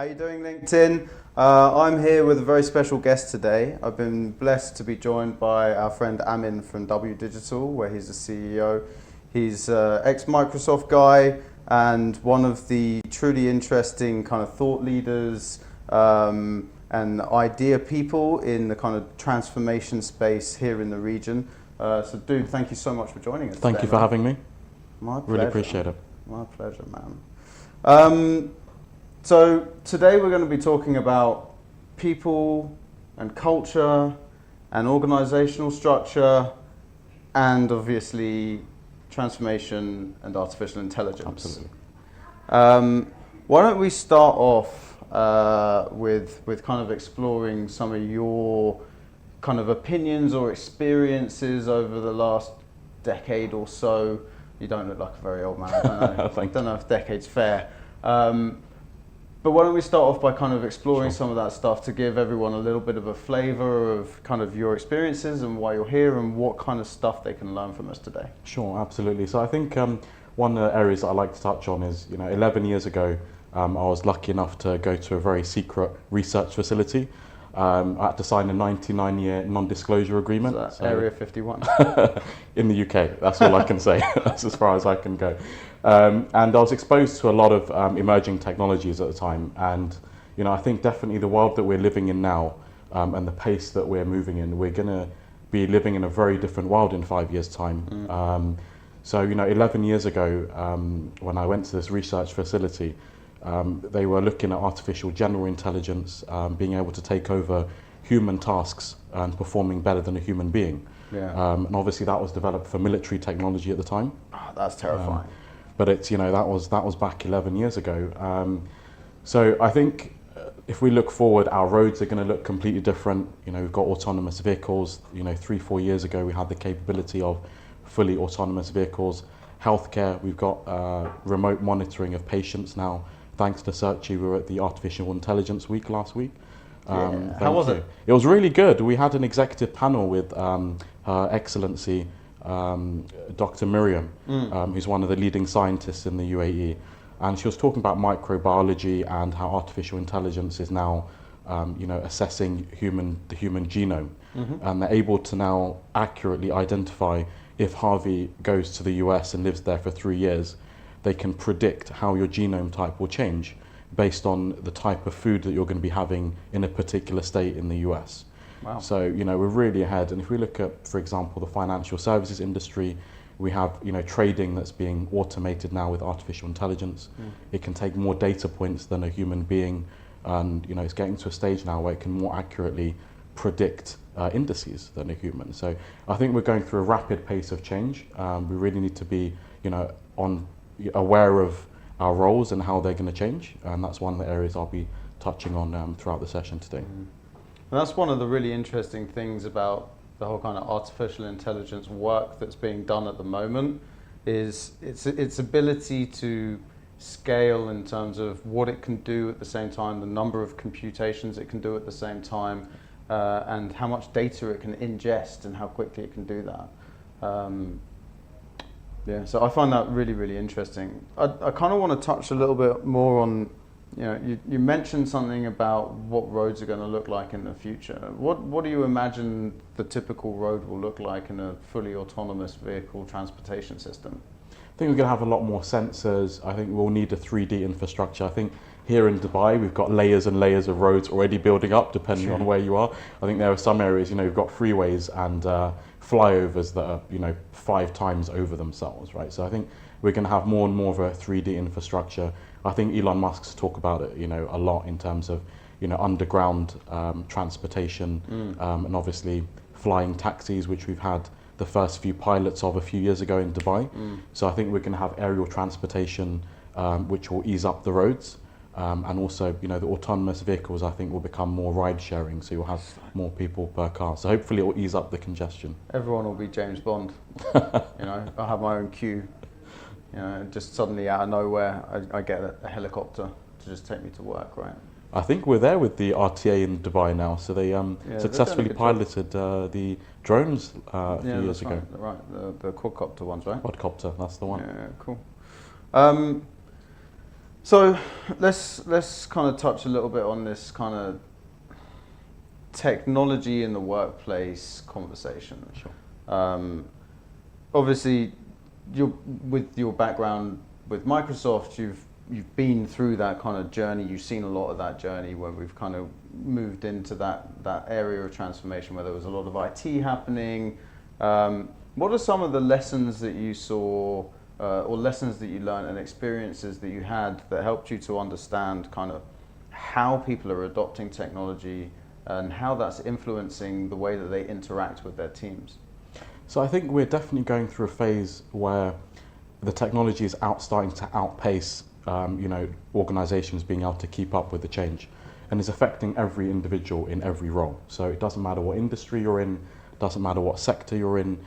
How you doing, LinkedIn? I'm here with a very special guest today. I've been blessed to be joined by our friend Amin from W Digital, where he's the CEO. He's an ex-Microsoft guy and one of the truly interesting kind of thought leaders and idea people in the kind of transformation space here in the region. So, dude, thank you so much for joining us. Thank you for having me. My pleasure. Really appreciate it. My pleasure, man. So today we're going to be talking about people and culture and organizational structure and obviously transformation and artificial intelligence. Absolutely. Why don't we start off with kind of exploring some of your kind of opinions or experiences over the last decade or so. You don't look like a very old man. I don't know. I don't know if decade's fair. But why don't we start off by kind of exploring some of that stuff to give everyone a little bit of a flavor of kind of your experiences and why you're here and what kind of stuff they can learn from us today. Sure, absolutely. So I think one of the areas that I like to touch on is, 11 years ago, I was lucky enough to go to a very secret research facility. I had to sign a 99-year non-disclosure agreement. So Area 51? In the UK, that's all I can say. That's as far as I can go. And I was exposed to a lot of emerging technologies at the time. And, I think definitely the world that we're living in now and the pace that we're moving in, we're going to be living in a very different world in 5 years' time. So, 11 years ago, when I went to this research facility, they were looking at artificial general intelligence, being able to take over human tasks and performing better than a human being. Yeah. And obviously that was developed for military technology at the time. Oh, that's terrifying. But it's, that was back 11 years ago. So I think if we look forward, our roads are going to look completely different. We've got autonomous vehicles. 3-4 years ago, we had the capability of fully autonomous vehicles. Healthcare, we've got remote monitoring of patients now. Thanks to Searchy, we were at the Artificial Intelligence Week last week. How was it? It was really good. We had an executive panel with Her Excellency, Dr. Miriam, who's one of the leading scientists in the UAE. And she was talking about microbiology and how artificial intelligence is now, assessing the human genome. And they're able to now accurately identify if Harvey goes to the US and lives there for 3 years, they can predict how your genome type will change based on the type of food that you're going to be having in a particular state in the US. Wow. So, we're really ahead. And if we look at, for example, the financial services industry, we have, trading that's being automated now with artificial intelligence. It can take more data points than a human being. And, it's getting to a stage now where it can more accurately predict indices than a human. So I think we're going through a rapid pace of change. We really need to be, aware of our roles and how they're going to change, and that's one of the areas I'll be touching on throughout the session today. And that's one of the really interesting things about the whole kind of artificial intelligence work that's being done at the moment is its ability to scale in terms of what it can do at the same time, the number of computations it can do at the same time, and how much data it can ingest and how quickly it can do that. Yeah, so I find that really, really interesting. I kind of want to touch a little bit more on, you mentioned something about what roads are going to look like in the future. What do you imagine the typical road will look like in a fully autonomous vehicle transportation system? I think we're going to have a lot more sensors. I think we'll need a 3D infrastructure. I think here in Dubai, we've got layers and layers of roads already building up depending on where you are. I think there are some areas, we've got freeways and flyovers that are, 5 times over themselves, right? So I think we're going to have more and more of a 3D infrastructure. I think Elon Musk's talk about it, a lot in terms of, underground transportation and obviously flying taxis, which we've had the first few pilots of a few years ago in Dubai. So I think we're going to have aerial transportation, which will ease up the roads. And also, the autonomous vehicles, I think, will become more ride sharing, so you'll have more people per car. So hopefully it will ease up the congestion. Everyone will be James Bond. I'll have my own queue. Just suddenly out of nowhere, I get a helicopter to just take me to work, right? I think we're there with the RTA in Dubai now. So they successfully piloted the drones a few years ago. Right, the quadcopter ones, right? Quadcopter, that's the one. Yeah, cool. So let's kind of touch a little bit on this kind of technology in the workplace conversation. Sure. Obviously, with your background with Microsoft, you've been through that kind of journey. You've seen a lot of that journey where we've kind of moved into that area of transformation where there was a lot of IT happening. What are some of the lessons that you saw, or lessons that you learned and experiences that you had that helped you to understand kind of how people are adopting technology and how that's influencing the way that they interact with their teams? So I think we're definitely going through a phase where the technology is starting to outpace, organisations being able to keep up with the change, and is affecting every individual in every role. So it doesn't matter what industry you're in, doesn't matter what sector you're in,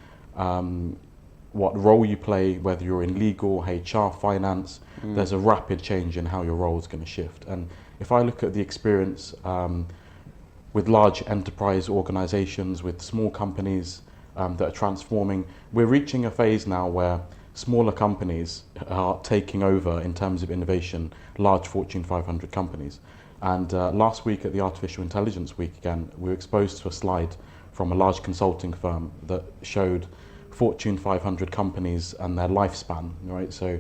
what role you play, whether you're in legal, HR, finance. There's a rapid change in how your role is going to shift. And if I look at the experience with large enterprise organisations, with small companies that are transforming, we're reaching a phase now where smaller companies are taking over in terms of innovation, large Fortune 500 companies. And last week at the Artificial Intelligence Week again, we were exposed to a slide from a large consulting firm that showed Fortune 500 companies and their lifespan, right? So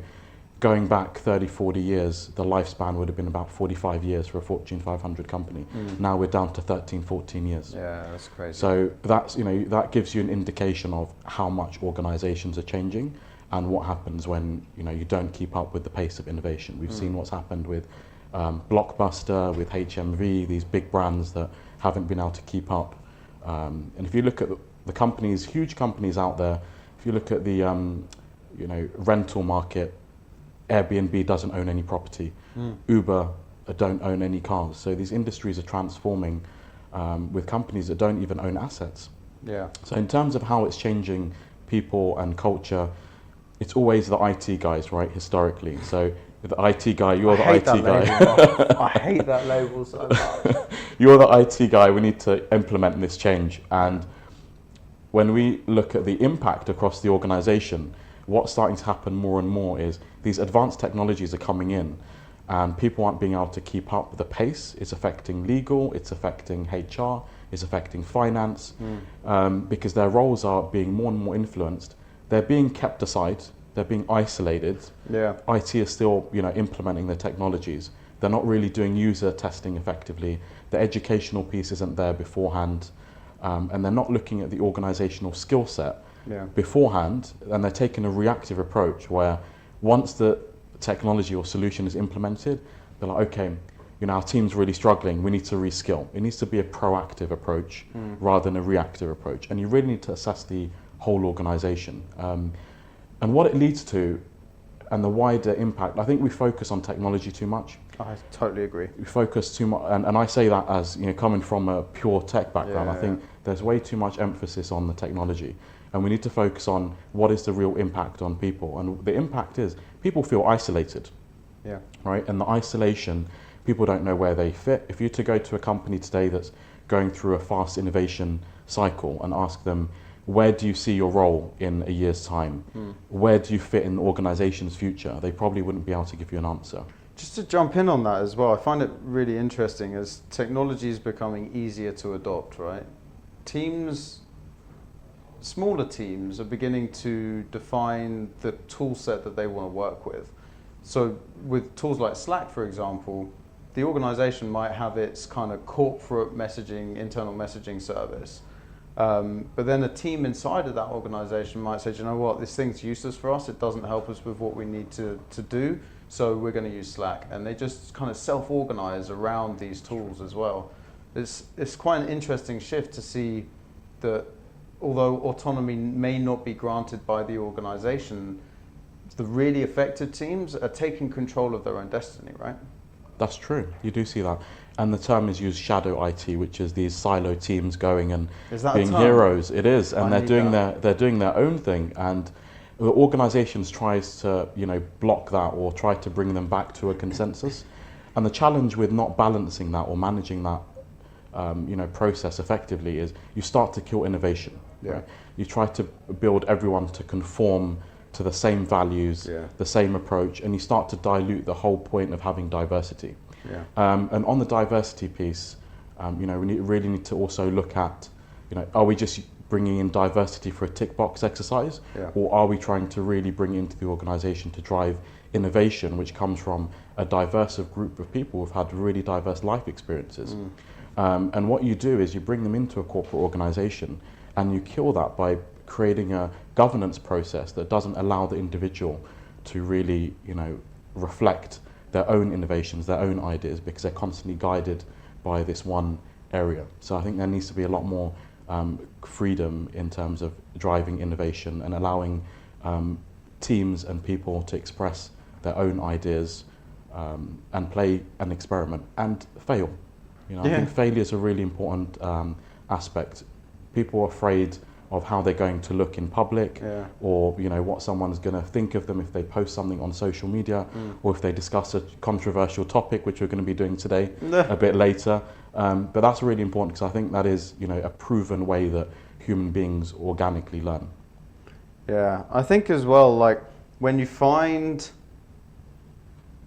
going back 30, 40 years, the lifespan would have been about 45 years for a Fortune 500 company. Now we're down to 13, 14 years. Yeah, that's crazy. So that's, that gives you an indication of how much organizations are changing and what happens when, you don't keep up with the pace of innovation. We've seen what's happened with Blockbuster, with HMV, these big brands that haven't been able to keep up. And if you look at the companies, huge companies out there, if you look at the, rental market, Airbnb doesn't own any property. Uber don't own any cars. So these industries are transforming with companies that don't even own assets. Yeah. So in terms of how it's changing people and culture, it's always the IT guys, right, historically. So the IT guy, you're the IT guy. I hate that label so much. You're the IT guy, we need to implement this change. And when we look at the impact across the organization, what's starting to happen more and more is these advanced technologies are coming in and people aren't being able to keep up with the pace. It's affecting legal, it's affecting HR, it's affecting finance, because their roles are being more and more influenced. They're being kept aside, they're being isolated. Yeah. IT is still, implementing the technologies. They're not really doing user testing effectively. The educational piece isn't there beforehand, and they're not looking at the organizational skill set beforehand, and they're taking a reactive approach where once the technology or solution is implemented, they're like, okay, our team's really struggling, we need to reskill. It needs to be a proactive approach rather than a reactive approach, and you really need to assess the whole organization. And what it leads to and the wider impact, I think we focus on technology too much. I totally agree. We focus too much, and I say that as coming from a pure tech background. I think there's way too much emphasis on the technology, and we need to focus on what is the real impact on people. And the impact is people feel isolated, right? And the isolation, people don't know where they fit. If you were to go to a company today that's going through a fast innovation cycle and ask them, where do you see your role in a year's time? Where do you fit in the organization's future? They probably wouldn't be able to give you an answer. Just to jump in on that as well, I find it really interesting as technology is becoming easier to adopt, right? Smaller teams are beginning to define the tool set that they want to work with. So with tools like Slack, for example, the organization might have its kind of corporate messaging, internal messaging service. But then a team inside of that organization might say, do you know what, this thing's useless for us, it doesn't help us with what we need to do, so we're going to use Slack. And they just kind of self-organize around these tools as well. It's quite an interesting shift to see that although autonomy may not be granted by the organization, the really affected teams are taking control of their own destiny, right? That's true, you do see that. And the term is used shadow IT, which is these silo teams going and being heroes. It is, and they're doing their own thing. And the organizations tries to block that or try to bring them back to a consensus. And the challenge with not balancing that or managing that process effectively is you start to kill innovation. Yeah. Right? You try to build everyone to conform to the same values, Yeah. the same approach, and you start to dilute the whole point of having diversity. Yeah. And on the diversity piece, we really need to also look at, are we just bringing in diversity for a tick box exercise, Yeah. or are we trying to really bring it into the organisation to drive innovation, which comes from a diverse group of people who've had really diverse life experiences? And what you do is you bring them into a corporate organisation, and you kill that by creating a governance process that doesn't allow the individual to really, reflect their own innovations, their own ideas, because they're constantly guided by this one area. So I think there needs to be a lot more freedom in terms of driving innovation and allowing teams and people to express their own ideas and play and experiment and fail. I think failure is a really important aspect. People are afraid of how they're going to look in public, or what someone's going to think of them if they post something on social media, or if they discuss a controversial topic, which we're going to be doing today a bit later. But that's really important, because I think that is a proven way that human beings organically learn. Yeah, I think as well, like when you find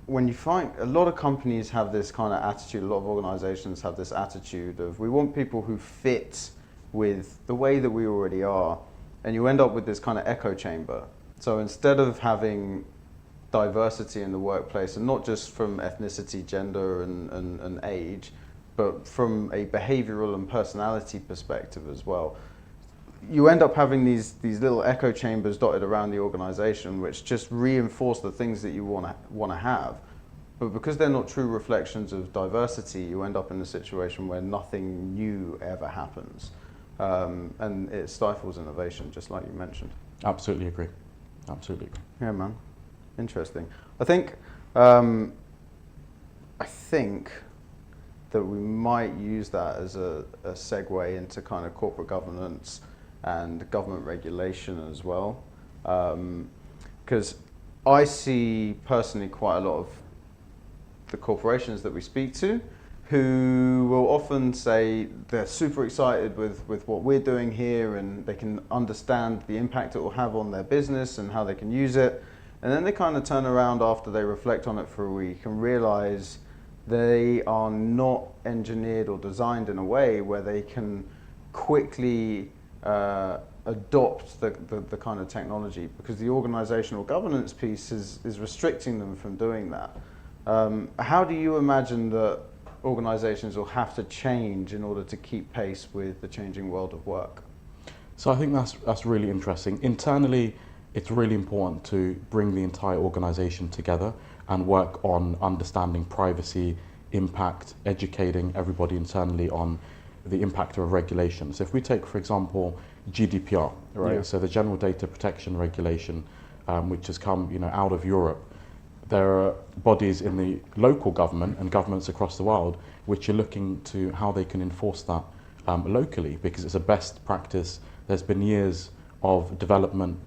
a lot of companies have this kind of attitude, a lot of organizations have this attitude of, we want people who fit with the way that we already are, and you end up with this kind of echo chamber. So instead of having diversity in the workplace, and not just from ethnicity, gender and age, but from a behavioral and personality perspective as well, you end up having these little echo chambers dotted around the organization, which just reinforce the things that you want to have. But because they're not true reflections of diversity, you end up in a situation where nothing new ever happens. And it stifles innovation, just like you mentioned. Absolutely agree. Absolutely agree. Yeah, man. Interesting. I think that we might use that as a segue into kind of corporate governance and government regulation as well. Because I see personally quite a lot of the corporations that we speak to who will often say they're super excited with what we're doing here, and they can understand the impact it will have on their business and how they can use it. And then they kind of turn around after they reflect on it for a week and realize they are not engineered or designed in a way where they can quickly adopt the kind of technology, because the organizational governance piece is restricting them from doing that. How do you imagine that organizations will have to change in order to keep pace with the changing world of work? So I think that's really interesting. Internally, it's really important to bring the entire organization together and work on understanding privacy, impact, educating everybody internally on the impact of regulation. So if we take, for example, GDPR, right? Yeah. So the General Data Protection Regulation, which has come, out of Europe. There are bodies in the local government and governments across the world which are looking to how they can enforce that locally, because it's a best practice. There's been years of development.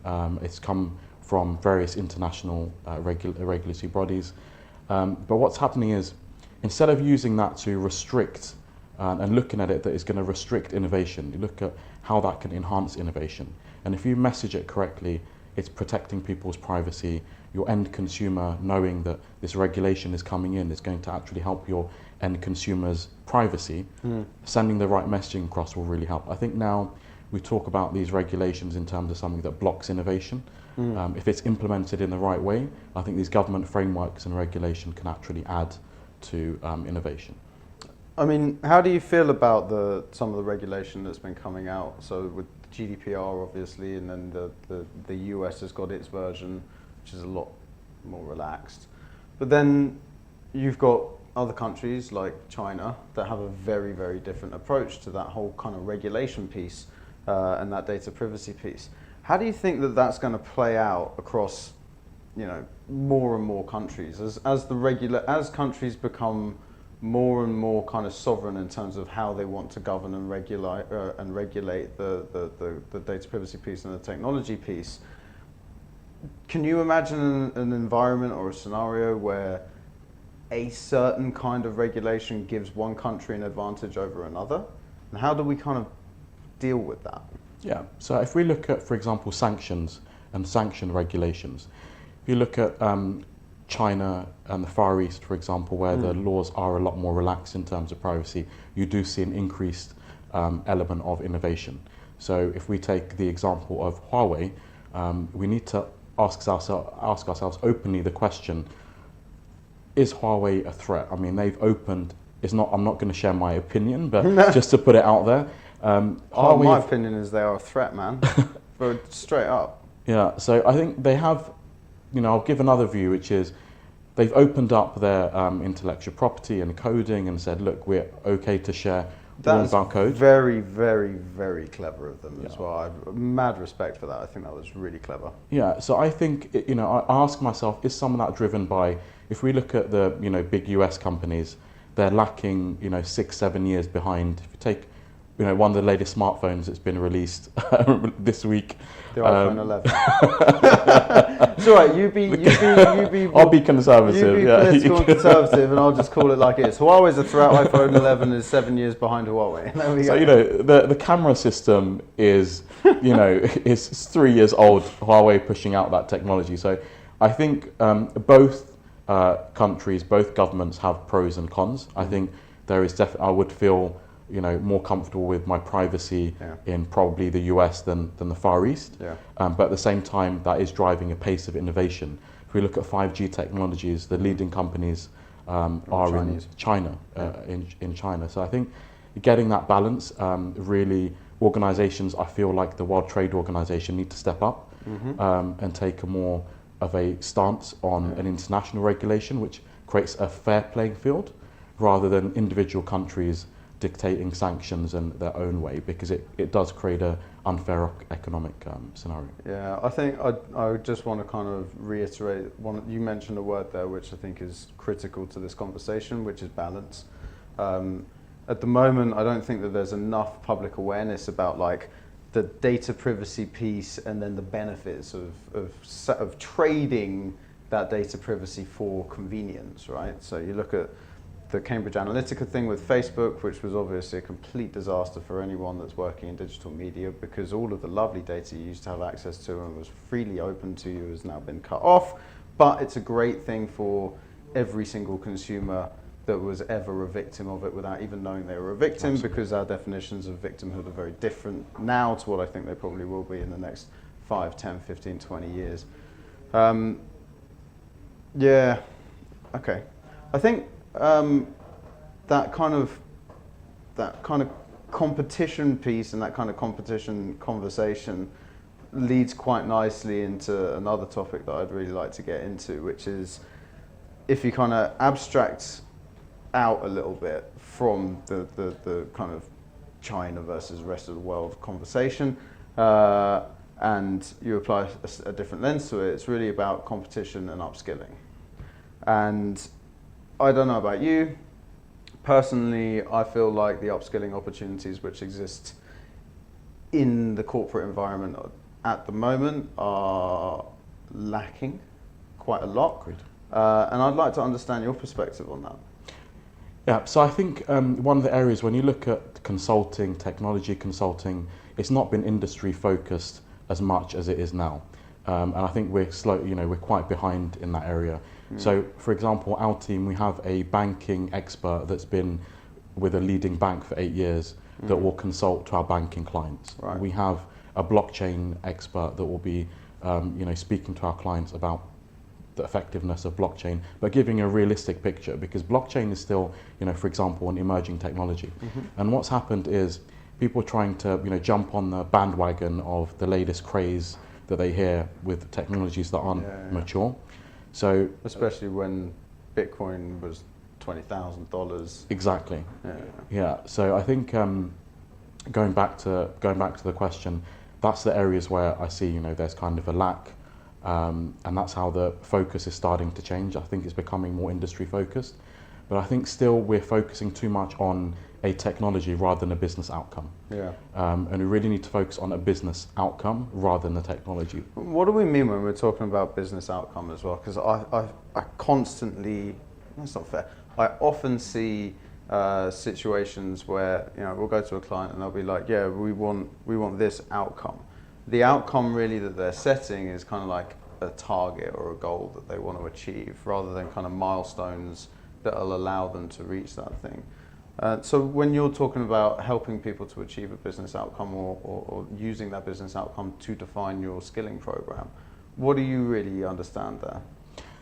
It's come from various international regulatory bodies. But what's happening is, instead of using that to restrict and looking at it that is going to restrict innovation, you look at how that can enhance innovation. And if you message it correctly, it's protecting people's privacy. Your end consumer knowing that this regulation is coming in is going to actually help your end consumer's privacy. Sending the right messaging across will really help. I think now we talk about these regulations in terms of something that blocks innovation. If it's implemented in the right way, I think these government frameworks and regulation can actually add to innovation. I mean, how do you feel about some of the regulation that's been coming out? So with GDPR, obviously, and then the US has got its version, which is a lot more relaxed. But then you've got other countries like China that have a very, very different approach to that whole kind of regulation piece and that data privacy piece. How do you think that that's going to play out across, more and more countries as countries become more and more kind of sovereign in terms of how they want to govern and regulate the data privacy piece and the technology piece? Can you imagine an environment or a scenario where a certain kind of regulation gives one country an advantage over another? And how do we kind of deal with that? Yeah, so if we look at, for example, sanctions, and sanction regulations. If you look at China and the Far East, for example, where the laws are a lot more relaxed in terms of privacy, you do see an increased element of innovation. So if we take the example of Huawei, we need to ask ourselves openly the question, is Huawei a threat? I mean, they've opened, I'm not going to share my opinion, but just to put it out there. My opinion is they are a threat, man. But straight up. Yeah, so I think they have, I'll give another view, which is they've opened up their intellectual property and coding and said, look, we're okay to share all of our code. Very, very, very clever of them as well. I have mad respect for that. I think that was really clever. Yeah, so I think, I ask myself, is some of that driven by, if we look at the, big US companies, they're lacking, 6-7 years behind. If you take, one of the latest smartphones that's been released this week. The iPhone 11. It's all right, you be I'll be conservative. You be political and conservative, and I'll just call it like it is. Huawei's a threat. iPhone 11 is 7 years behind Huawei. There we go. The camera system is, is 3 years old. Huawei pushing out that technology. So I think both countries, both governments have pros and cons. I think there is I would feel more comfortable with my privacy in probably the US than the Far East. Yeah. But at the same time, that is driving a pace of innovation. If we look at 5G technologies, the leading companies are Chinese. in China, in China. So I think getting that balance, really, organizations, I feel like the World Trade Organization need to step up and take a more of a stance on an international regulation, which creates a fair playing field, rather than individual countries dictating sanctions in their own way, because it does create an unfair economic scenario. Yeah, I think I just want to kind of reiterate you mentioned a word there which I think is critical to this conversation, which is balance. At the moment, I don't think that there's enough public awareness about like the data privacy piece and then the benefits of trading that data privacy for convenience, right? So you look at the Cambridge Analytica thing with Facebook, which was obviously a complete disaster for anyone that's working in digital media, because all of the lovely data you used to have access to and was freely open to you has now been cut off. But it's a great thing for every single consumer that was ever a victim of it without even knowing they were a victim. Absolutely. Because our definitions of victimhood are very different now to what I think they probably will be in the next 5, 10, 15, 20 years. Yeah, okay. I think that kind of competition piece and that kind of competition conversation leads quite nicely into another topic that I'd really like to get into, which is if you kind of abstract out a little bit from the kind of China versus rest of the world conversation and you apply a different lens to it, it's really about competition and upskilling. And I don't know about you. Personally, I feel like the upskilling opportunities which exist in the corporate environment at the moment are lacking quite a lot. And I'd like to understand your perspective on that. Yeah, so I think one of the areas when you look at consulting, technology consulting, it's not been industry focused as much as it is now. And I think we're slow, we're quite behind in that area. So, for example, our team, we have a banking expert that's been with a leading bank for 8 years that will consult to our banking clients. Right. We have a blockchain expert that will be, speaking to our clients about the effectiveness of blockchain, but giving a realistic picture, because blockchain is still, for example, an emerging technology. And what's happened is people trying to, jump on the bandwagon of the latest craze that they hear with technologies that aren't mature. So especially when Bitcoin was $20,000. Exactly. Yeah. So I think going back to the question, that's the areas where I see there's kind of a lack, and that's how the focus is starting to change. I think it's becoming more industry focused, but I think still we're focusing too much on a technology rather than a business outcome. Yeah. And we really need to focus on a business outcome rather than the technology. What do we mean when we're talking about business outcome as well? Because I constantly, that's not fair, I often see situations where we'll go to a client and they'll be like, yeah, we want this outcome. the outcome really that they're setting is kind of like a target or a goal that they want to achieve, rather than kind of milestones that will allow them to reach that thing. So when you're talking about helping people to achieve a business outcome, or using that business outcome to define your skilling program, what do you really understand there?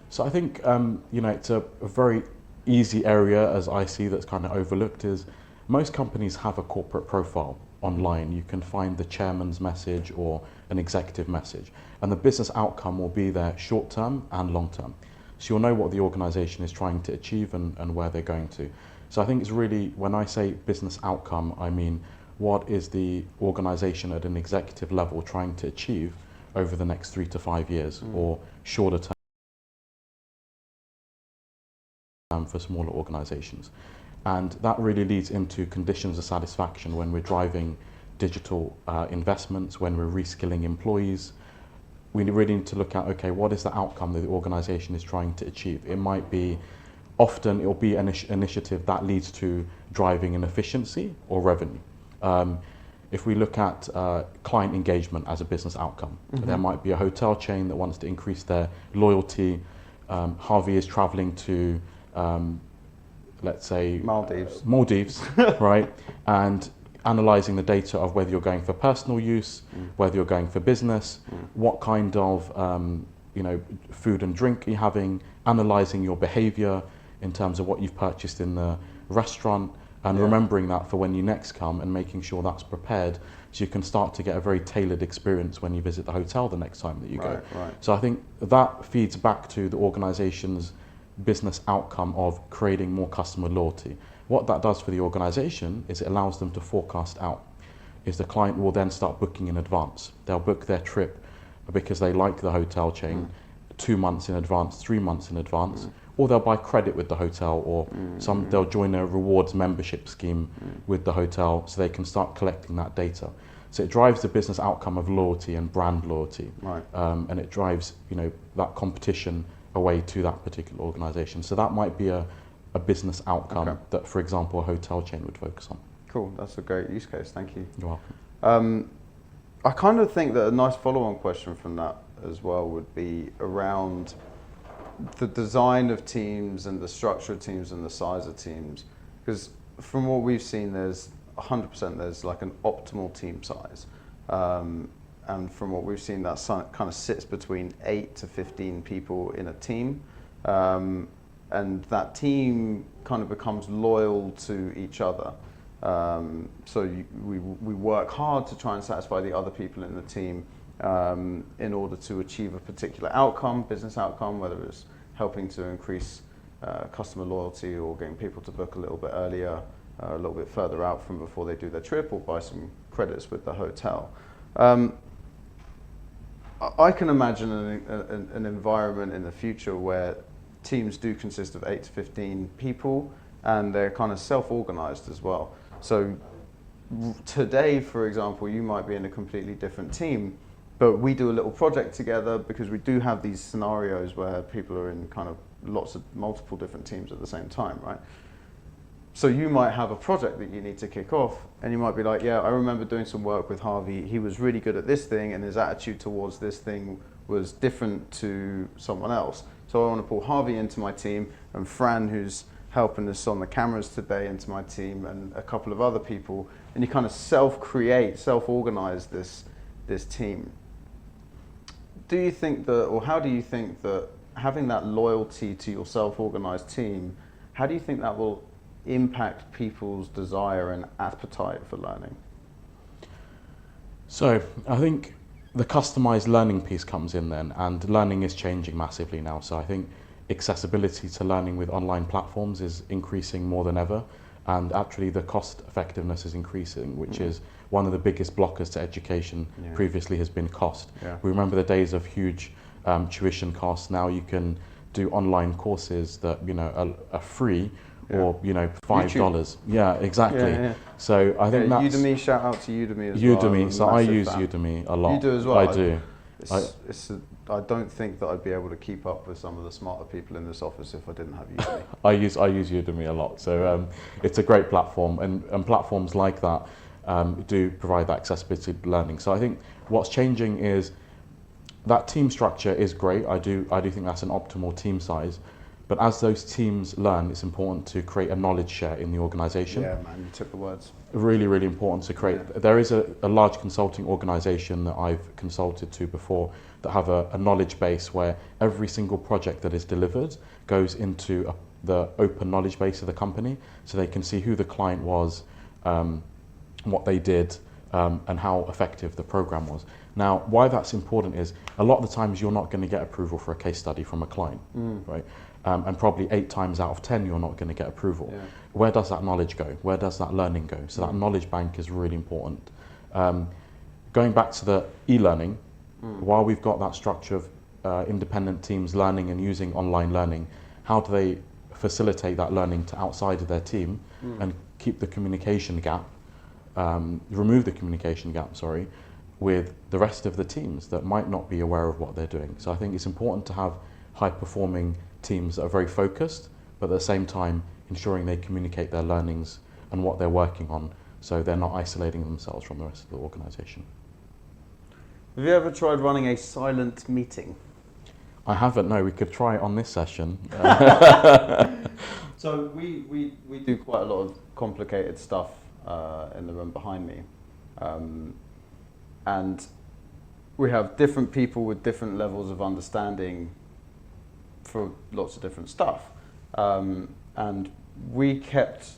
So I think it's a very easy area, as I see, that's kind of overlooked, is most companies have a corporate profile online. You can find the chairman's message or an executive message, and the business outcome will be there short term and long term. So you'll know what the organization is trying to achieve and where they're going to. So I think it's really, when I say business outcome, I mean what is the organization at an executive level trying to achieve over the next 3 to 5 years, or shorter term for smaller organizations. And that really leads into conditions of satisfaction when we're driving digital investments, when we're reskilling employees. We really need to look at, okay, what is the outcome that the organization is trying to achieve? It might be, often it'll be an initiative that leads to driving an efficiency or revenue. If we look at client engagement as a business outcome, there might be a hotel chain that wants to increase their loyalty. Harvey is traveling to, let's say, Maldives, right? And analyzing the data of whether you're going for personal use, whether you're going for business, what kind of food and drink you're having, analyzing your behavior in terms of what you've purchased in the restaurant, and remembering that for when you next come, and making sure that's prepared so you can start to get a very tailored experience when you visit the hotel the next time that you go. Right. So I think that feeds back to the organization's business outcome of creating more customer loyalty. What that does for the organization is it allows them to forecast out. Is the client will then start booking in advance. They'll book their trip because they like the hotel chain 2 months in advance, 3 months in advance, or they'll buy credit with the hotel, or they'll join a rewards membership scheme with the hotel, so they can start collecting that data. So it drives the business outcome of loyalty and brand loyalty, and it drives that competition away to that particular organization. So that might be a business outcome that, for example, a hotel chain would focus on. Cool, that's a great use case, thank you. You're welcome. I kind of think that a nice follow-on question from that as well would be around the design of teams and the structure of teams and the size of teams, because from what we've seen, there's 100% there's like an optimal team size, and from what we've seen, that kind of sits between 8 to 15 people in a team, and that team kind of becomes loyal to each other. So we work hard to try and satisfy the other people in the team in order to achieve a particular outcome, business outcome, whether it's helping to increase customer loyalty or getting people to book a little bit earlier, a little bit further out from before they do their trip, or buy some credits with the hotel. I can imagine an environment in the future where teams do consist of 8 to 15 people, and they're kind of self-organized as well. So today, for example, you might be in a completely different team, but we do a little project together because we do have these scenarios where people are in kind of multiple different teams at the same time, right? So you might have a project that you need to kick off, and you might be like, yeah, I remember doing some work with Harvey. He was really good at this thing, and his attitude towards this thing was different to someone else. So I want to pull Harvey into my team, and Fran, who's helping us on the cameras today, into my team, and a couple of other people, and you kind of self-create, self-organize this team. Do you think that, or how do you think that having that loyalty to your self-organized team, how do you think that will impact people's desire and appetite for learning? So I think the customized learning piece comes in then, and learning is changing massively now. So I think accessibility to learning with online platforms is increasing more than ever, and actually the cost effectiveness is increasing, which is one of the biggest blockers to education. Previously has been cost. We remember the days of huge tuition costs. Now you can do online courses that are free, or $5. YouTube. Yeah, exactly. So I think that's Udemy. Shout out to Udemy as well. Udemy. So I use Udemy a lot. You do as well. I do. I don't think that I'd be able to keep up with some of the smarter people in this office if I didn't have Udemy. I use Udemy a lot. So it's a great platform, and platforms like that do provide that accessibility learning. So I think what's changing is that team structure is great. I do think that's an optimal team size. But as those teams learn, it's important to create a knowledge share in the organisation. Yeah, man, you took the words. Really, really important to create. Yeah. There is a large consulting organisation that I've consulted to before that have a knowledge base where every single project that is delivered goes into the open knowledge base of the company, so they can see who the client was, what they did, and how effective the program was. Now, why that's important is a lot of the times you're not going to get approval for a case study from a client, right? And probably 8 times out of 10 you're not going to get approval. Yeah. Where does that knowledge go? Where does that learning go? So that knowledge bank is really important. Going back to the e-learning, while we've got that structure of independent teams learning and using online learning, how do they facilitate that learning to outside of their team and keep the communication gap, remove the communication gap, with the rest of the teams that might not be aware of what they're doing. So I think it's important to have high-performing teams that are very focused, but at the same time ensuring they communicate their learnings and what they're working on, so they're not isolating themselves from the rest of the organisation. Have you ever tried running a silent meeting? I haven't, no. We could try it on this session. So we do quite a lot of complicated stuff in the room behind me. And we have different people with different levels of understanding for lots of different stuff. And we kept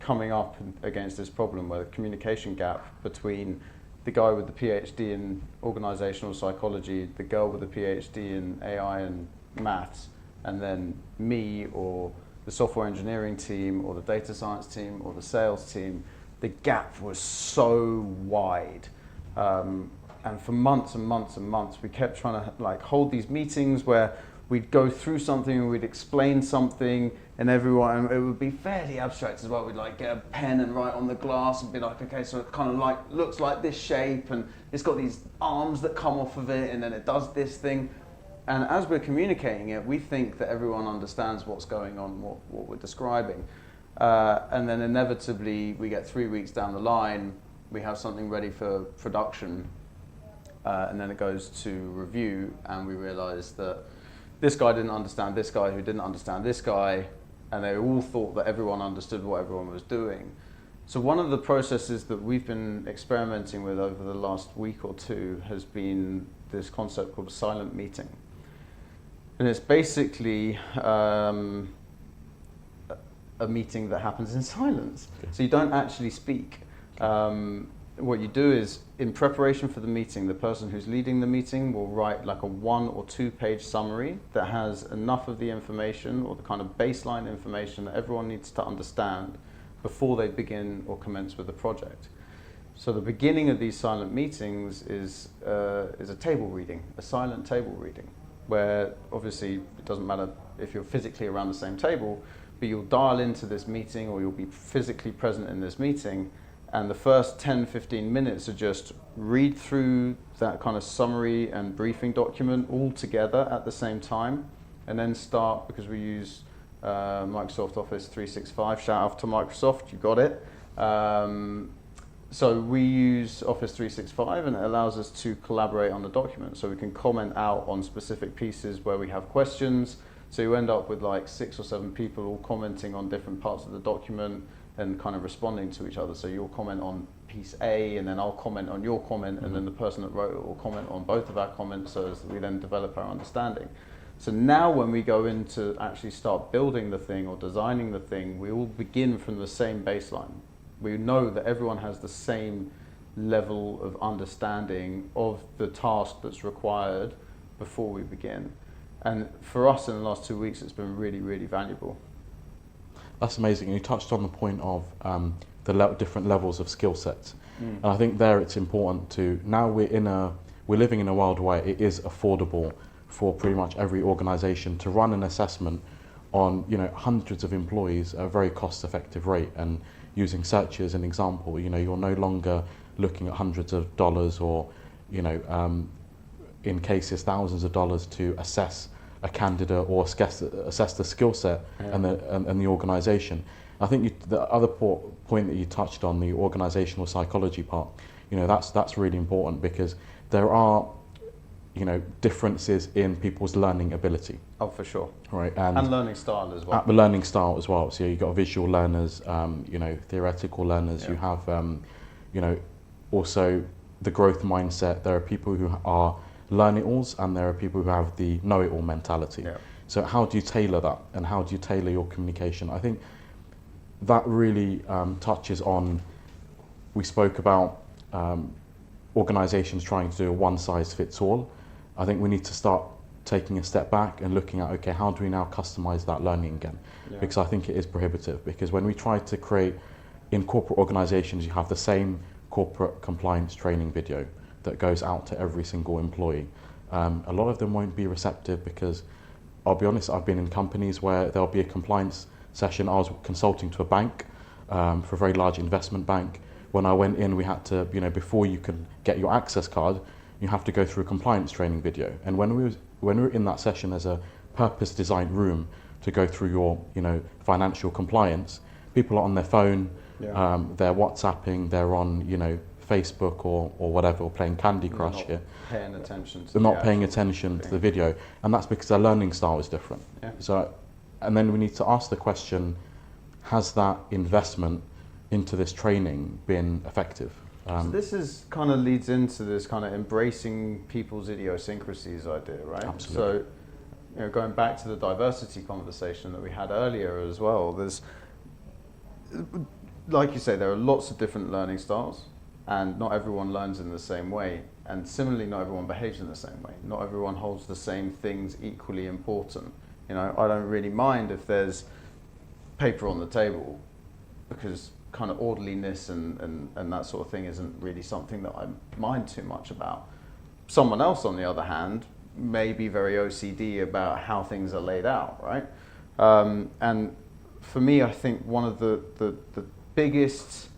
coming up against this problem where the communication gap between the guy with the PhD in organizational psychology, the girl with the PhD in AI and maths, and then me or the software engineering team or the data science team or the sales team, the gap was so wide. And for months and months and months, we kept trying to hold these meetings where we'd go through something and we'd explain something, and everyone, it would be fairly abstract as well. We'd get a pen and write on the glass and be like, okay, so it kind of looks like this shape, and it's got these arms that come off of it, and then it does this thing. And as we're communicating it, we think that everyone understands what's going on, what we're describing. And then inevitably, we get 3 weeks down the line, we have something ready for production, and then it goes to review, and we realize that this guy didn't understand this guy who didn't understand this guy, and they all thought that everyone understood what everyone was doing. So one of the processes that we've been experimenting with over the last week or two has been this concept called a silent meeting. And it's basically a meeting that happens in silence. Okay. So you don't actually speak. What you do is, in preparation for the meeting, the person who's leading the meeting will write a 1 or 2 page summary that has enough of the information or the kind of baseline information that everyone needs to understand before they begin or commence with the project. So the beginning of these silent meetings is a table reading, a silent table reading, where obviously it doesn't matter if you're physically around the same table, but you'll dial into this meeting or you'll be physically present in this meeting. And the first 10-15 minutes are just read through that kind of summary and briefing document all together at the same time, and then start, because we use Microsoft Office 365, shout out to Microsoft, you got it. So we use Office 365, and it allows us to collaborate on the document. So we can comment out on specific pieces where we have questions. So you end up with 6 or 7 people all commenting on different parts of the document and kind of responding to each other. So you'll comment on piece A, and then I'll comment on your comment, and then the person that wrote it will comment on both of our comments, so as we then develop our understanding. So now when we go in to actually start building the thing or designing the thing, we all begin from the same baseline. We know that everyone has the same level of understanding of the task that's required before we begin. And for us in the last 2 weeks, it's been really, really valuable. That's amazing. You touched on the point of the different levels of skill sets. And I think there it's important to, now we're living in a world where it is affordable for pretty much every organization to run an assessment on hundreds of employees at a very cost-effective rate. And using search as an example, you're no longer looking at hundreds of dollars or in cases thousands of dollars to assess a candidate or assess the skill set and the organisation. I think the other point that you touched on, the organizational psychology part, that's really important because there are, differences in people's learning ability. Oh, for sure. Right, and learning style as well. At the learning style as well. So you've got visual learners, theoretical learners. Yeah. You have, also the growth mindset. There are people who are learn-it-alls, and there are people who have the know-it-all mentality. Yeah. So how do you tailor that, and how do you tailor your communication? I think that really touches on. We spoke about organisations trying to do a one-size-fits-all. I think we need to start taking a step back and looking at, okay, how do we now customize that learning again? Yeah. Because I think it is prohibitive, because when we try to create, in corporate organizations, you have the same corporate compliance training video that goes out to every single employee. A lot of them won't be receptive because, I'll be honest, I've been in companies where there'll be a compliance session. I was consulting to a bank, for a very large investment bank. When I went in, we had to, before you can get your access card, you have to go through a compliance training video. And when we were in that session, there's a purpose-designed room to go through your, financial compliance. People are on their phone, Yeah. They're WhatsApping, they're on, Facebook or whatever, or playing Candy Crush here. Paying attention to They're the not paying actual attention to thing. the video, and that's because their learning style is different. Yeah. So, and then we need to ask the question: has that investment into this training been effective? So this kind of leads into this kind of embracing people's idiosyncrasies idea, right? Absolutely. So, going back to the diversity conversation that we had earlier as well, there's, like you say, there are lots of different learning styles, and not everyone learns in the same way. And similarly, not everyone behaves in the same way. Not everyone holds the same things equally important. I don't really mind if there's paper on the table, because kind of orderliness and that sort of thing isn't really something that I mind too much about. Someone else, on the other hand, may be very OCD about how things are laid out, right? And for me, I think one of the biggest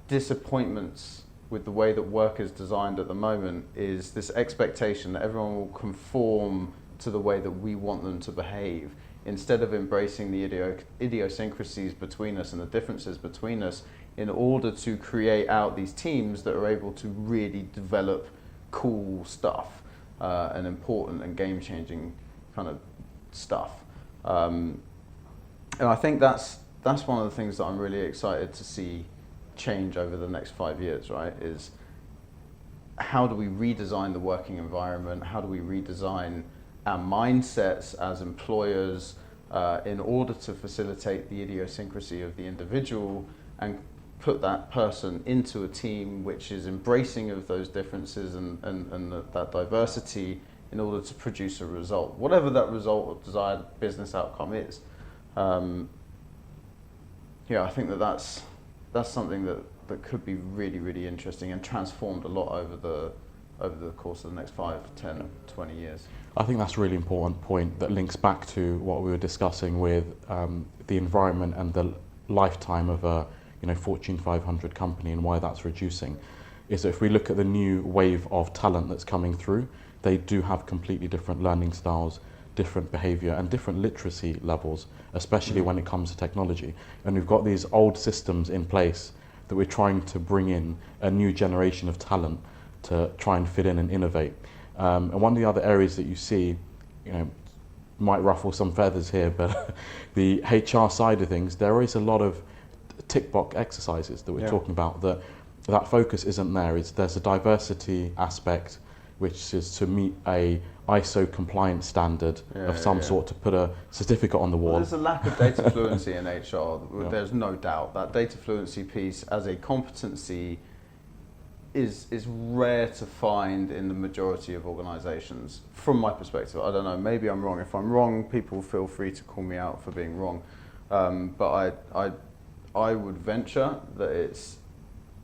disappointments with the way that work is designed at the moment is this expectation that everyone will conform to the way that we want them to behave, instead of embracing the idiosyncrasies between us and the differences between us, in order to create out these teams that are able to really develop cool stuff and important and game-changing kind of stuff. And I think that's one of the things that I'm really excited to see change over the next 5 years, right? Is how do we redesign the working environment? How do we redesign our mindsets as employers in order to facilitate the idiosyncrasy of the individual and put that person into a team which is embracing of those differences and that diversity in order to produce a result, whatever that result or desired business outcome is. I think that's something that could be really, really interesting and transformed a lot over the course of the next 5, 10, 20 years. I think that's a really important point that links back to what we were discussing with the environment and the lifetime of a Fortune 500 company and why that's reducing. Is that if we look at the new wave of talent that's coming through, they do have completely different learning styles, different behavior and different literacy levels, especially when it comes to technology. And we've got these old systems in place that we're trying to bring in a new generation of talent to try and fit in and innovate. And one of the other areas that you see, might ruffle some feathers here, but the HR side of things, there is a lot of tick box exercises that we're talking about that focus isn't there. There's a diversity aspect, which is to meet a ISO compliance standard of some sort, to put a certificate on the wall. Well, there's a lack of data fluency in HR. There's no doubt that data fluency piece as a competency is rare to find in the majority of organizations, from my perspective. I don't know, maybe I'm wrong. If I'm wrong, people feel free to call me out for being wrong. But I would venture that it's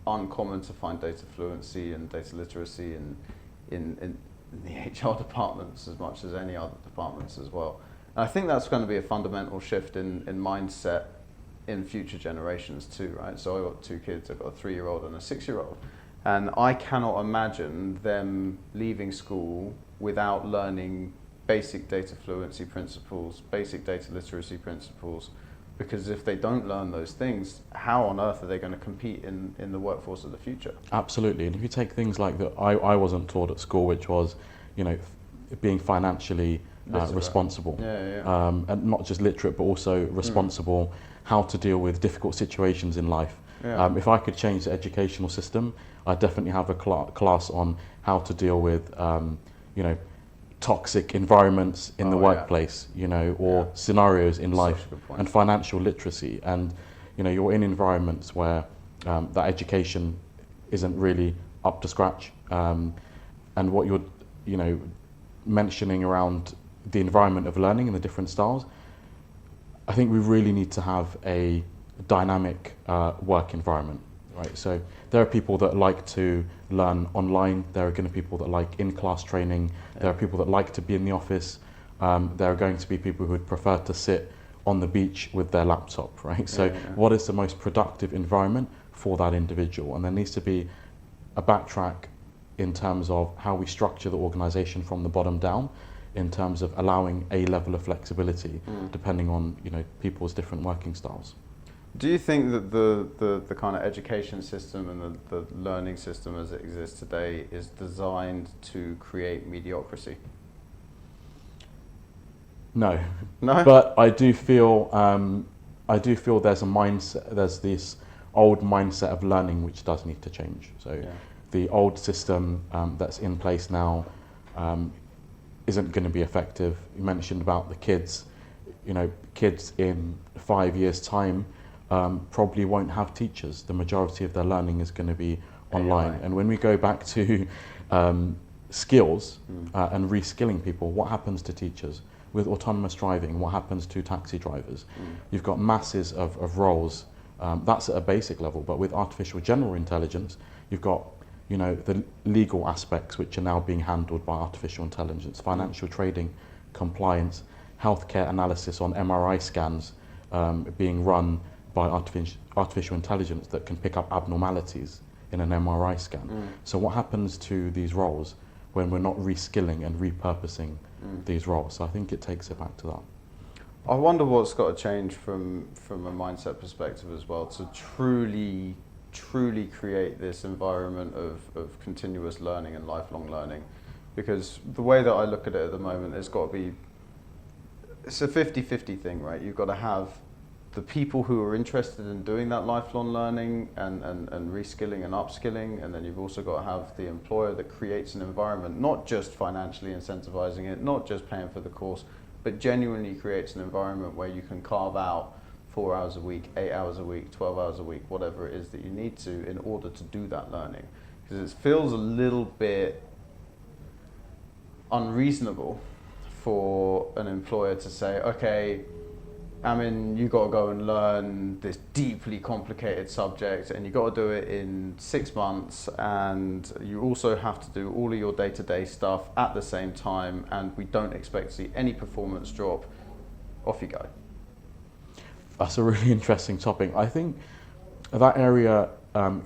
uncommon to find data fluency and data literacy in the HR departments as much as any other departments as well. And I think that's going to be a fundamental shift in mindset in future generations too, right? So I've got 2 kids, I've got a 3-year-old and a 6-year-old. And I cannot imagine them leaving school without learning basic data fluency principles, basic data literacy principles, because if they don't learn those things, how on earth are they going to compete in the workforce of the future? Absolutely. And if you take things like that, I wasn't taught at school, which was, you know, being financially responsible, and not just literate, but also responsible, how to deal with difficult situations in life. If I could change the educational system, I'd definitely have a class on how to deal with, you know, toxic environments in the workplace, you know, or scenarios in life, and financial literacy. And, you know, you're in environments where that education isn't really up to scratch. And what you're, you know, mentioning around the environment of learning and the different styles, I think we really need to have a dynamic work environment, right? So there are people that like to learn online. There are going to be people that like in-class training. There are people that like to be in the office. There are going to be people who would prefer to sit on the beach with their laptop, right? So what is the most productive environment for that individual? And there needs to be a backtrack in terms of how we structure the organization from the bottom down, in terms of allowing a level of flexibility depending on, you know, people's different working styles. Do you think that the kind of education system and the learning system as it exists today is designed to create mediocrity? No. No? But I do feel there's a mindset, there's this old mindset of learning which does need to change. So the old system that's in place now isn't going to be effective. You mentioned about the kids. You know, kids in 5 years' time probably won't have teachers. The majority of their learning is going to be online. And when we go back to skills and reskilling people, what happens to teachers? With autonomous driving, what happens to taxi drivers? You've got masses of roles. That's at a basic level. But with artificial general intelligence, you've got, you know, the legal aspects which are now being handled by artificial intelligence, financial trading, compliance, healthcare analysis on MRI scans being run by artificial intelligence that can pick up abnormalities in an MRI scan. So what happens to these roles when we're not reskilling and repurposing these roles? So I think it takes it back to that. I wonder what's got to change from a mindset perspective as well to truly create this environment of continuous learning and lifelong learning. Because the way that I look at it at the moment, it's got to be, it's a 50-50 thing, right? You've got to have the people who are interested in doing that lifelong learning and reskilling and upskilling, and then you've also got to have the employer that creates an environment, not just financially incentivizing it, not just paying for the course, but genuinely creates an environment where you can carve out 4 hours a week, 8 hours a week, 12 hours a week, whatever it is that you need to in order to do that learning. Because it feels a little bit unreasonable for an employer to say, okay, Amin, you got to go and learn this deeply complicated subject and you got to do it in 6 months, and you also have to do all of your day-to-day stuff at the same time, and we don't expect to see any performance drop. Off you go. That's a really interesting topic. I think that area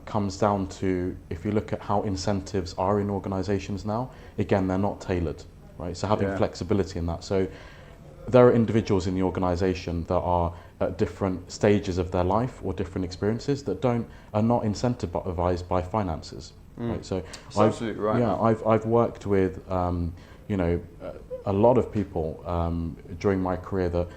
comes down to, if you look at how incentives are in organizations now, again, they're not tailored, right? So having flexibility in that. So there are individuals in the organization that are at different stages of their life or different experiences that are not incentivized by finances, right? So absolutely right. Yeah, I've worked with you know, a lot of people during my career that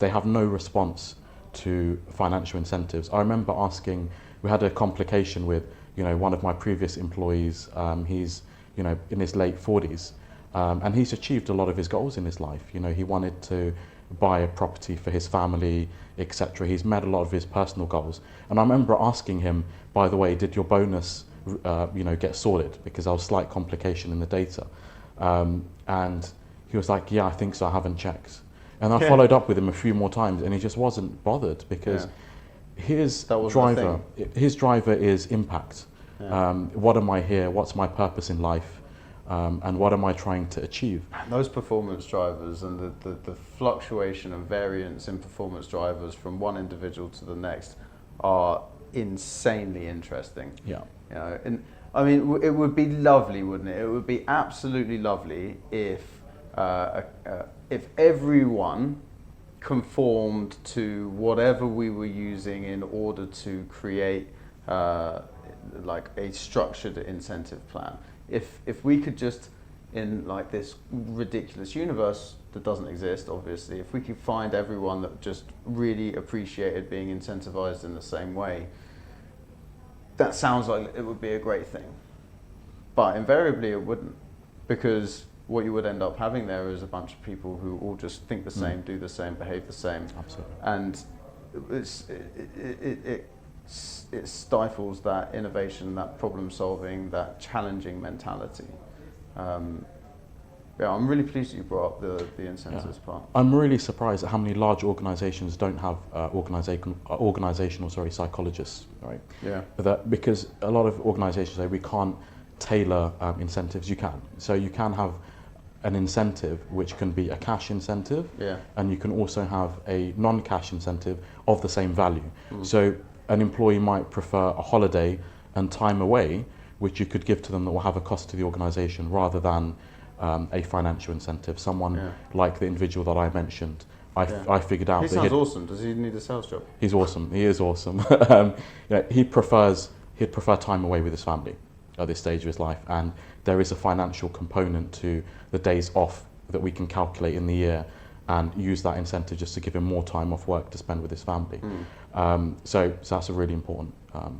have no response to financial incentives. I remember asking, we had a complication with, you know, one of my previous employees. He's, you know, in his late 40s. And he's achieved a lot of his goals in his life. You know, he wanted to buy a property for his family, etc. He's met a lot of his personal goals. And I remember asking him, by the way, did your bonus, you know, get sorted? Because there was slight complication in the data. And he was like, yeah, I think so, I haven't checked. And I followed up with him a few more times, and he just wasn't bothered because his driver is impact. What am I here? What's my purpose in life? And what am I trying to achieve? Those performance drivers and the fluctuation and variance in performance drivers from one individual to the next are insanely interesting. Yeah. You know, and I mean, it would be lovely, wouldn't it? It would be absolutely lovely if everyone conformed to whatever we were using in order to create like a structured incentive plan. If we could just, in like this ridiculous universe that doesn't exist, obviously, if we could find everyone that just really appreciated being incentivized in the same way, that sounds like it would be a great thing. But invariably it wouldn't, because what you would end up having there is a bunch of people who all just think the same, do the same, behave the same. Absolutely. And it stifles that innovation, that problem solving, that challenging mentality. Yeah, I'm really pleased that you brought up the incentives part. I'm really surprised at how many large organisations don't have organisational psychologists, right? Yeah. Because a lot of organisations say we can't tailor incentives. You can. So you can have an incentive which can be a cash incentive, Yeah. and you can also have a non-cash incentive of the same value. So an employee might prefer a holiday and time away, which you could give to them that will have a cost to the organisation, rather than a financial incentive. Someone like the individual that I mentioned, I figured out He that sounds awesome. Does he need a sales job? he's awesome. He is awesome. He'd prefer time away with his family at this stage of his life, and there is a financial component to the days off that we can calculate in the year and use that incentive just to give him more time off work to spend with his family. So that's a really important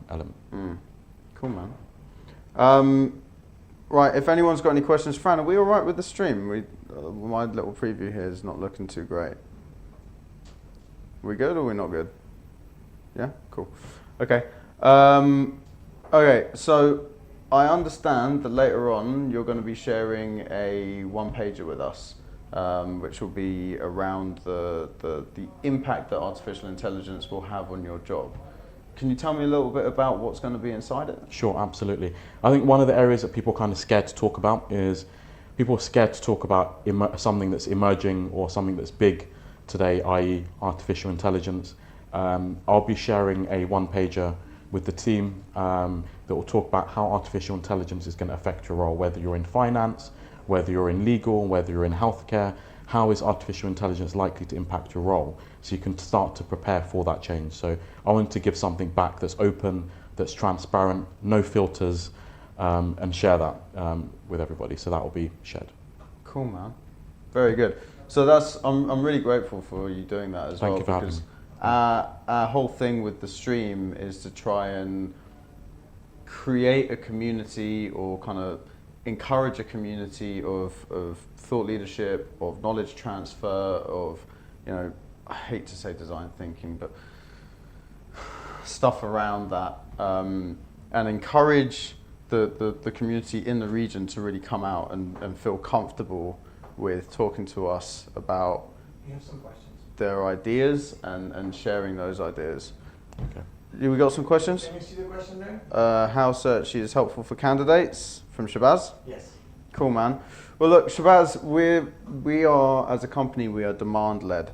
element. Cool, man. Right, if anyone's got any questions, Fran, are we all right with the stream? My little preview here is not looking too great. We good or we not good? Yeah, cool. Okay. Okay, so I understand that later on you're going to be sharing a one-pager with us, which will be around the impact that artificial intelligence will have on your job. Can you tell me a little bit about what's going to be inside it? Sure, absolutely. I think one of the areas that people are kind of scared to talk about is people are scared to talk about something that's emerging or something that's big today, i.e. artificial intelligence. I'll be sharing a one-pager with the team that will talk about how artificial intelligence is going to affect your role, whether you're in finance, whether you're in legal, whether you're in healthcare. How is artificial intelligence likely to impact your role? So you can start to prepare for that change. So I want to give something back that's open, that's transparent, no filters, and share that with everybody. So that will be shared. Cool, man. Very good. So I'm really grateful for you doing that as well. Thank you for having me. Our whole thing with the stream is to try and create a community, or kind of encourage a community of thought leadership, of knowledge transfer, of, I hate to say design thinking, but stuff around that, and encourage the community in the region to really come out and feel comfortable with talking to us about their ideas and sharing those ideas. Okay. We got some questions? Can you see the question there? How search is helpful for candidates, from Shabazz? Yes. Cool, man. Well, look, Shabazz, we are, as a company, we are demand-led.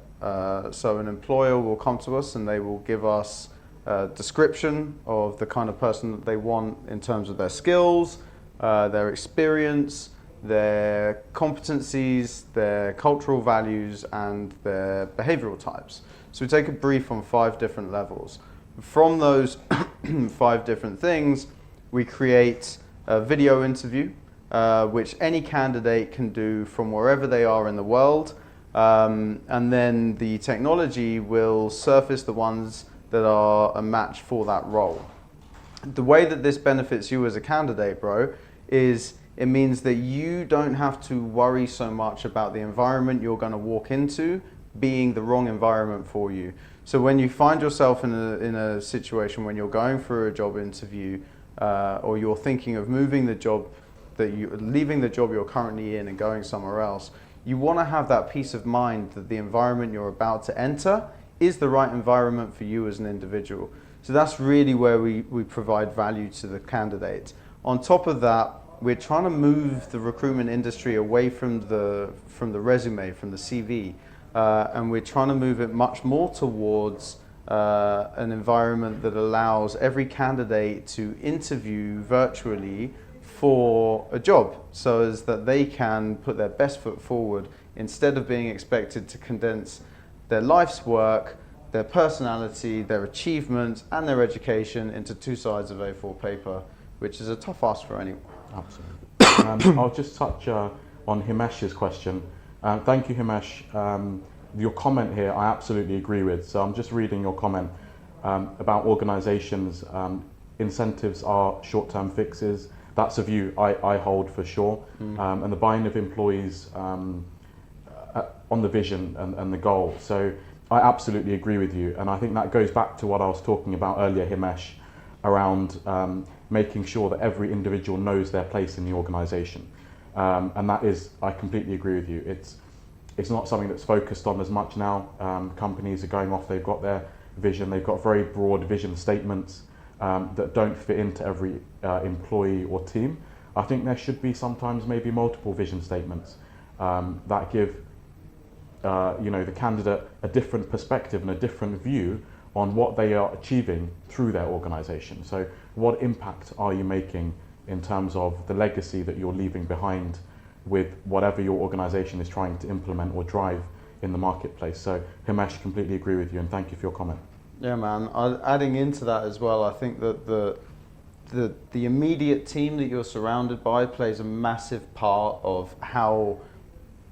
So an employer will come to us and they will give us a description of the kind of person that they want in terms of their skills, their experience, their competencies, their cultural values, and their behavioral types. So we take a brief on 5 different levels. From those 5 different things, we create a video interview, which any candidate can do from wherever they are in the world. And then the technology will surface the ones that are a match for that role. The way that this benefits you as a candidate, bro, is it means that you don't have to worry so much about the environment you're going to walk into being the wrong environment for you. So when you find yourself in a situation when you're going through a job interview, or you're thinking of moving the job, leaving the job you're currently in and going somewhere else, you want to have that peace of mind that the environment you're about to enter is the right environment for you as an individual. So that's really where we provide value to the candidate. On top of that, we're trying to move the recruitment industry away from the resume, from the CV, and we're trying to move it much more towards an environment that allows every candidate to interview virtually for a job, so as that they can put their best foot forward instead of being expected to condense their life's work, their personality, their achievements, and their education into 2 sides of A4 paper, which is a tough ask for anyone. Absolutely. I'll just touch on Himesh's question. Thank you, Himesh. Your comment here, I absolutely agree with. So I'm just reading your comment about organisations. Incentives are short-term fixes. That's a view I hold for sure. And the buying of employees on the vision and the goal. So I absolutely agree with you. And I think that goes back to what I was talking about earlier, Himesh, around making sure that every individual knows their place in the organisation. And that is, I completely agree with you. It's not something that's focused on as much now. Companies are going off, they've got their vision, they've got very broad vision statements that don't fit into every employee or team. I think there should be sometimes maybe multiple vision statements that give the candidate a different perspective and a different view on what they are achieving through their organisation. So what impact are you making in terms of the legacy that you're leaving behind with whatever your organisation is trying to implement or drive in the marketplace. So Himesh, completely agree with you and thank you for your comment. Yeah, man. Adding into that as well, I think that the immediate team that you're surrounded by plays a massive part of how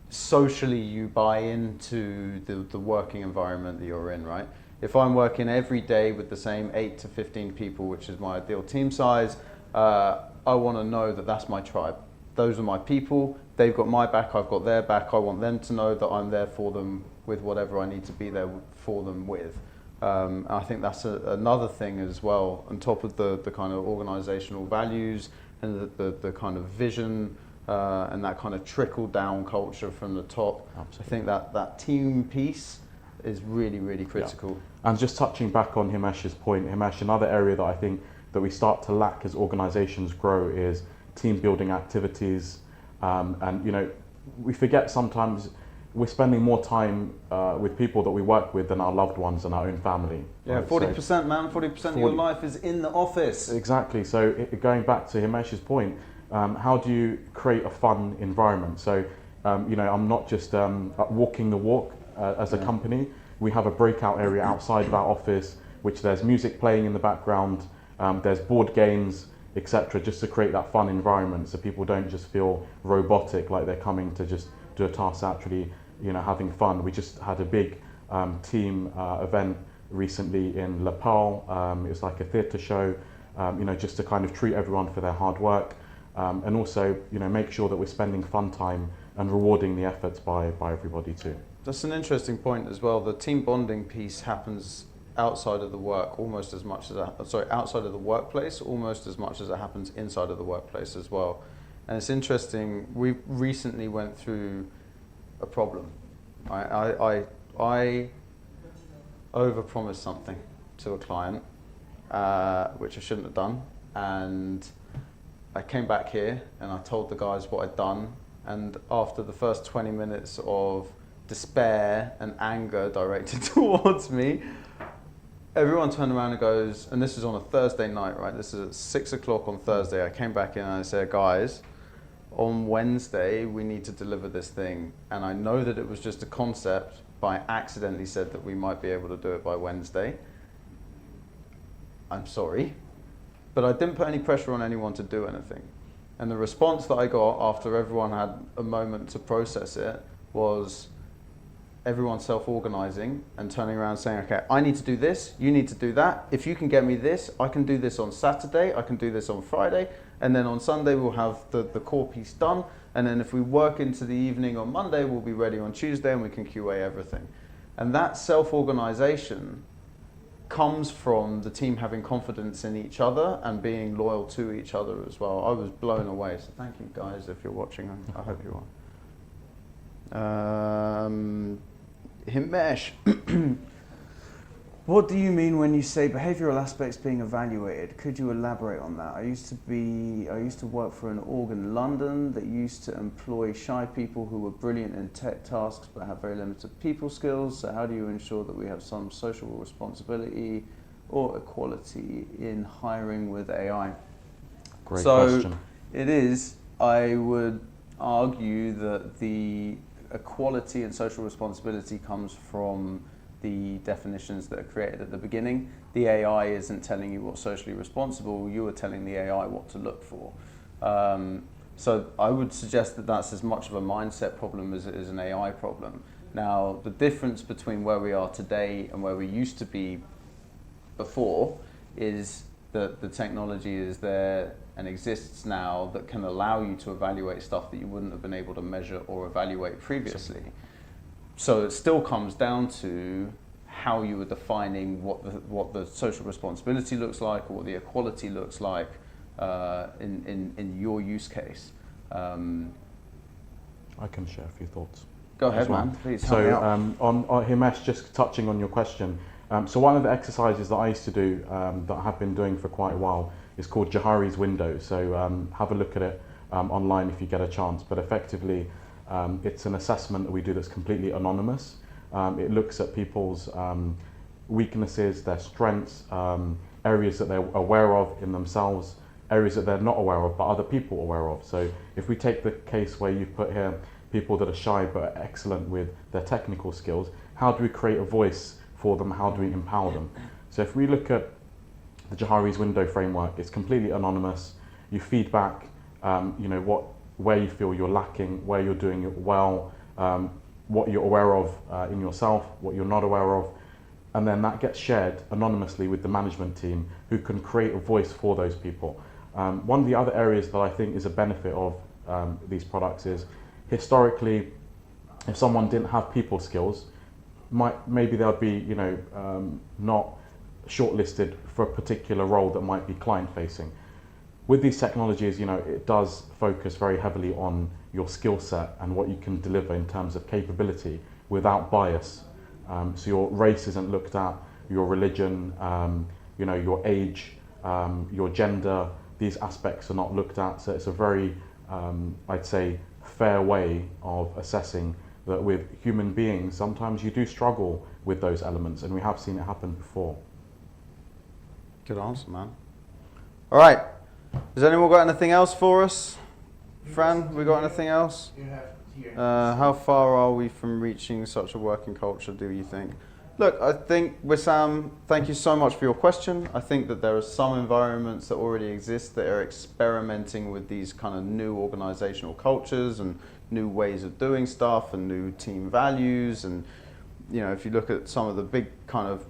socially you buy into the working environment that you're in, right? If I'm working every day with the same 8 to 15 people, which is my ideal team size, I want to know that that's my tribe. Those are my people. They've got my back, I've got their back. I want them to know that I'm there for them with whatever I need to be there for them with. I think that's another thing as well, on top of the kind of organizational values and the kind of vision and that kind of trickle down culture from the top. Absolutely. I think that team piece is really, really critical. Yeah. And just touching back on Himesh's point, Himesh, another area that I think that we start to lack as organizations grow is team building activities. And we forget sometimes we're spending more time with people that we work with than our loved ones and our own family. Yeah, right? 40%, man, 40% of your life is in the office. Exactly. So going back to Himesh's point, how do you create a fun environment? So, I'm not just walking the walk as a company. We have a breakout area outside of our office, which there's music playing in the background, there's board games, etc., just to create that fun environment so people don't just feel robotic, like they're coming to just do a task, actually, having fun. We just had a big team event recently in Nepal. It was like a theatre show, just to kind of treat everyone for their hard work. And also, make sure that we're spending fun time and rewarding the efforts by everybody too. That's an interesting point as well. The team bonding piece happens outside of the work almost as much as outside of the workplace almost as much as it happens inside of the workplace as well. And it's interesting. We recently went through a problem. I overpromised something to a client, which I shouldn't have done, and I came back here and I told the guys what I'd done, and after the first 20 minutes of despair and anger directed towards me, everyone turned around and goes, and this is on a Thursday night, right? This is at 6 o'clock on Thursday. I came back in and I said, guys, on Wednesday we need to deliver this thing. And I know that it was just a concept, but I accidentally said that we might be able to do it by Wednesday. I'm sorry. But I didn't put any pressure on anyone to do anything. And the response that I got after everyone had a moment to process it was everyone self-organizing and turning around saying, okay, I need to do this, you need to do that. If you can get me this, I can do this on Saturday, I can do this on Friday, and then on Sunday we'll have the core piece done. And then if we work into the evening on Monday, we'll be ready on Tuesday and we can QA everything. And that self-organization comes from the team having confidence in each other and being loyal to each other as well. I was blown away. So thank you guys if you're watching. I hope you are. Himesh, what do you mean when you say behavioural aspects being evaluated? Could you elaborate on that? I used to work for an org in London that used to employ shy people who were brilliant in tech tasks but have very limited people skills. So how do you ensure that we have some social responsibility or equality in hiring with AI? Great question. It is, I would argue that the equality and social responsibility comes from the definitions that are created at the beginning. The AI isn't telling you what's socially responsible, you are telling the AI what to look for. So I would suggest that that's as much of a mindset problem as it is an AI problem. Now, the difference between where we are today and where we used to be before is that the technology is there and exists now that can allow you to evaluate stuff that you wouldn't have been able to measure or evaluate previously. So it still comes down to how you are defining what the social responsibility looks like, or what the equality looks like in your use case. I can share a few thoughts. Go ahead, well. man. Please help me out. On Himesh, just touching on your question. So one of the exercises that I used to do, that I have been doing for quite a while, is called Johari's Window. So have a look at it online if you get a chance. But effectively, it's an assessment that we do that's completely anonymous. It looks at people's weaknesses, their strengths, areas that they're aware of in themselves, areas that they're not aware of but other people are aware of. So if we take the case where you've put here people that are shy but are excellent with their technical skills, how do we create a voice for them? How do we empower them? So if we look at the Johari's Window framework, it's completely anonymous. You feedback, where you feel you're lacking, where you're doing it well, what you're aware of in yourself, what you're not aware of, and then that gets shared anonymously with the management team, who can create a voice for those people. One of the other areas that I think is a benefit of these products is, historically, if someone didn't have people skills, maybe they'll be not shortlisted for a particular role that might be client facing. With these technologies, it does focus very heavily on your skill set and what you can deliver in terms of capability without bias. So your race isn't looked at, your religion, your age, your gender. These aspects are not looked at. So it's a very, I'd say, fair way of assessing that with human beings, sometimes you do struggle with those elements, and we have seen it happen before. Good answer, man. All right. Has anyone got anything else for us? Fran, we got anything else? How far are we from reaching such a working culture, do you think? Look, I think, Wissam, thank you so much for your question. I think that there are some environments that already exist that are experimenting with these kind of new organizational cultures and new ways of doing stuff and new team values. And, if you look at some of the big kind of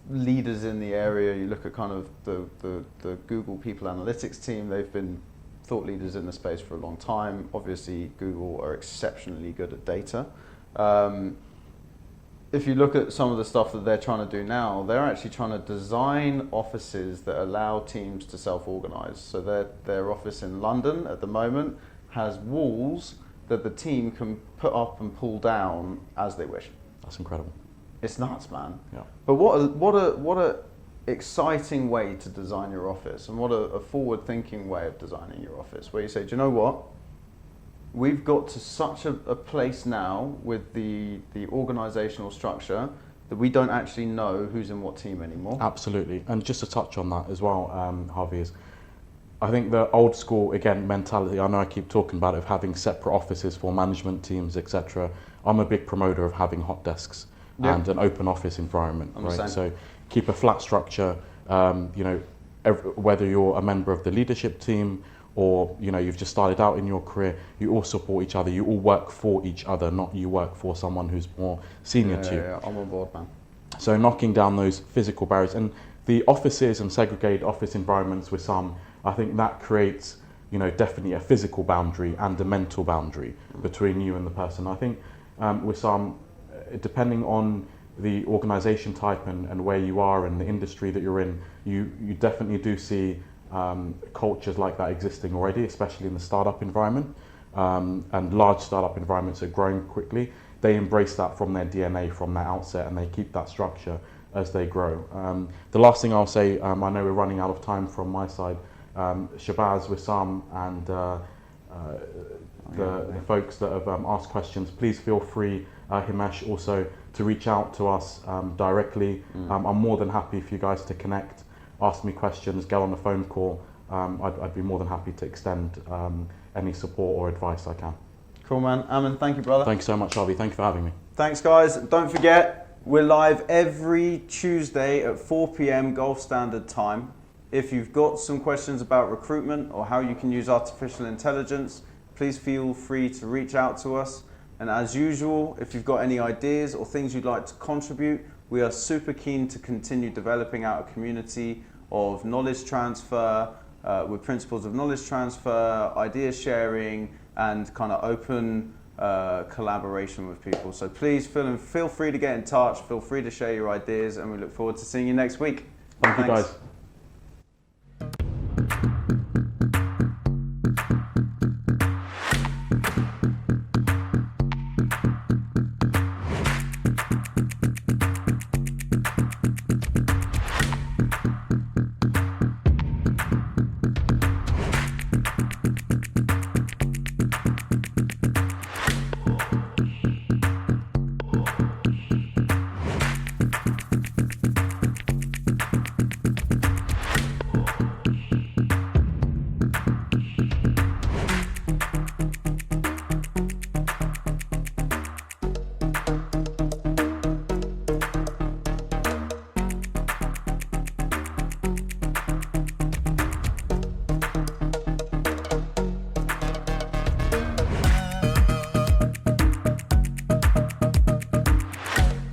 leaders in the area, you look at kind of the Google People Analytics team, they've been thought leaders in the space for a long time. Obviously, Google are exceptionally good at data. If you look at some of the stuff that they're trying to do now, they're actually trying to design offices that allow teams to self-organize. So their office in London at the moment has walls that the team can put up and pull down as they wish. That's incredible. It's nuts, man. Yeah. But what a exciting way to design your office, and what a forward-thinking way of designing your office, where you say, do you know what? We've got to such a place now with the organizational structure that we don't actually know who's in what team anymore. Absolutely. And just to touch on that as well, Harvey, is I think the old school, again, mentality, I know I keep talking about it, of having separate offices for management teams, etc. I'm a big promoter of having hot desks. Yep. And an open office environment, right? So keep a flat structure, whether you're a member of the leadership team or you've just started out in your career, you all support each other, you all work for each other, not you work for someone who's more senior to you. Yeah, I'm on board, man. So knocking down those physical barriers, and the offices and segregated office environments with some, I think that creates definitely a physical boundary and a mental boundary between you and the person. I think with some, depending on the organization type and where you are and the industry that you're in, you definitely do see cultures like that existing already, especially in the startup environment. And large startup environments are growing quickly. They embrace that from their DNA from their outset, and they keep that structure as they grow. The last thing I'll say, I know we're running out of time from my side, Shabazz, Wissam, and the folks that have asked questions, please feel free, Himesh, also to reach out to us directly. I'm more than happy for you guys to connect, ask me questions, get on a phone call. I'd be more than happy to extend any support or advice I can. Cool, man. Amin, thank you, brother. Thank you so much, Harvey. Thank you for having me. Thanks, guys. Don't forget, we're live every Tuesday at 4 p.m. Gulf Standard Time. If you've got some questions about recruitment or how you can use artificial intelligence, please feel free to reach out to us. And as usual, if you've got any ideas or things you'd like to contribute, we are super keen to continue developing out a community of knowledge transfer, with principles of knowledge transfer, idea sharing, and kind of open collaboration with people. So please feel free to get in touch, feel free to share your ideas, and we look forward to seeing you next week. Thank you, Thanks. guys.